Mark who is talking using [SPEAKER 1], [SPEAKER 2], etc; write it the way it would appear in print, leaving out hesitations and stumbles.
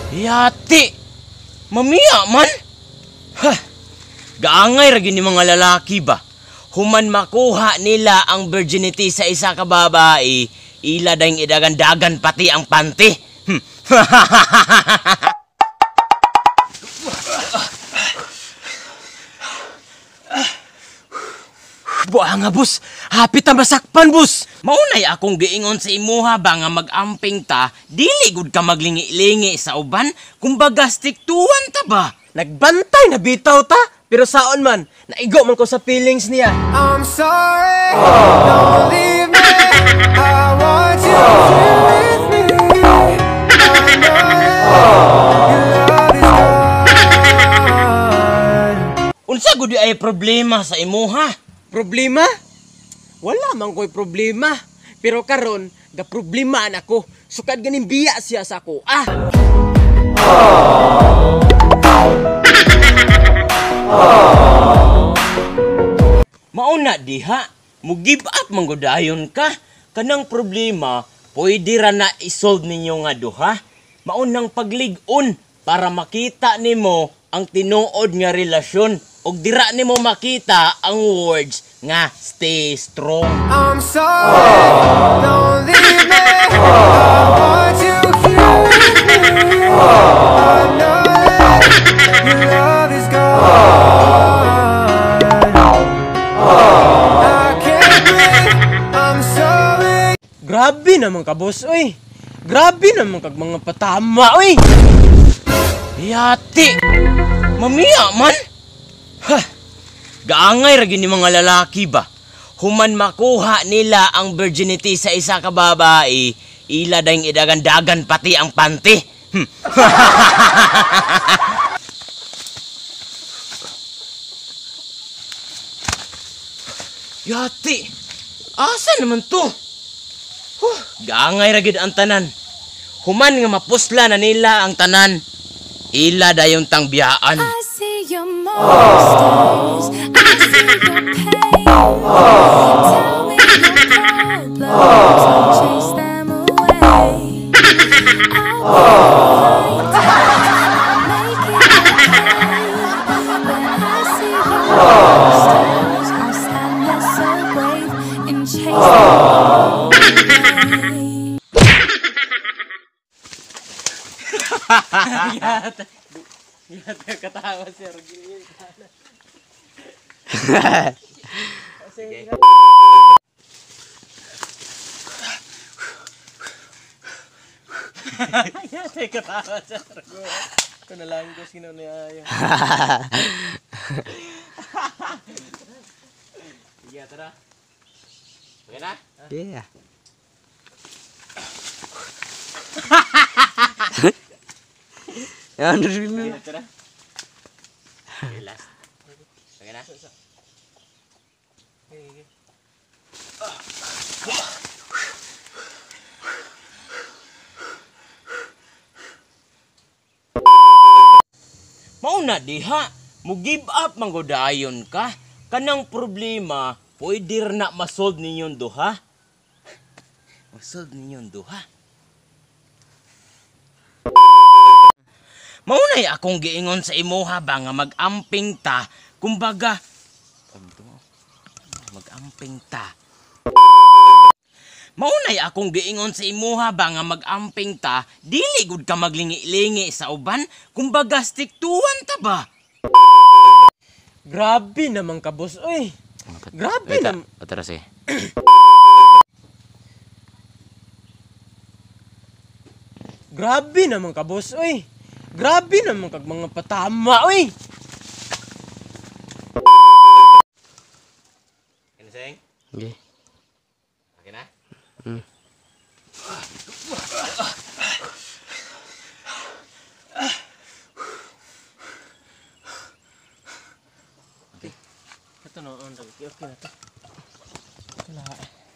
[SPEAKER 1] Yati, mamiya man. Hah, gaangay ra gini mga lalaki ba? Human makuha nila ang virginity sa isa ka babae, ila dayong idagan-dagan pati ang panty. Buha nga, boss. Hapit na masakpan, boss. Maunay akong giingon sa imuha ba nga mag-amping ta, dili gud ka maglingi-lingi sa uban, kumbaga stiktuan ta ba?
[SPEAKER 2] Nagbantay na bitaw ta, pero saon man, naigo man ko sa feelings niya.
[SPEAKER 3] I'm sorry, don't leave me. I want you here with me. I know your love is gone.
[SPEAKER 1] Unsa gud ay problema sa imuha?
[SPEAKER 2] Problema? Wala man ko'y problema. Pero karon, gaproblimaan ako. Sukad ganing biya siya sa ako.
[SPEAKER 1] Mauna diha, mo give up manggodayon ka. Kanang problema, pwede ra na isolve ninyo nga duha. Maunang paglig-on para makita nimo ang tinuod nga relasyon. Og dira nimo makita ang words nga stay strong.
[SPEAKER 3] I'm sorry, don't leave me. I want you here with me. I know that your love is gone. I can't breathe. I'm sorry.
[SPEAKER 2] Grabe naman ka, boss, oy. Grabe naman kag mga patama, oy.
[SPEAKER 1] Yati, mamiya man. Hah, gaangay ra gini mga lalaki ba? Human makuha nila ang virginity sa isa ka babae, ila dayong idagan-dagan pati ang panty. Yati, asa naman to? Gaangay ra gid ang tanan. Human nga mapusla na nila ang tanan, ila dayong tangbiyaan.
[SPEAKER 4] I see your monsters, I see your pain. Tell me your problems, I'll chase them away. I'll make it okay. When I see your monsters, I'll stand there so brave and chase them away.
[SPEAKER 2] Yata katawa si Argil.
[SPEAKER 1] Sige.
[SPEAKER 2] Yata katawa si Argil. Ito na lang ko sino niya ayaw.
[SPEAKER 1] Sige, tara. Okay na?
[SPEAKER 2] Yeah. Yan rin na.
[SPEAKER 1] Sige, tara. Okay, last. Okay na? Mauna diha, mo give up manggodayon ka. Kanang problema, pwede ra na masolve ninyong duha. Masolve ninyong duha. Maunay akong giingon sa imuha ba nga mag-amping ta, kumbaga mag-amping ta. Maunay akong giingon sa imuha ba nga mag-amping ta, dili gud ka maglingi-lingi sa uban, kumbaga stiktuan ta ba?
[SPEAKER 2] Grabe naman ka, boss, oy. Grabe naman.
[SPEAKER 1] Patras eh.
[SPEAKER 2] Grabe naman ka, boss, oy. Grabe naman kag mga patama, oy.
[SPEAKER 1] Ano sayang?
[SPEAKER 2] Okay.
[SPEAKER 1] Okay na?
[SPEAKER 2] Ito na, okay na to. Ito na.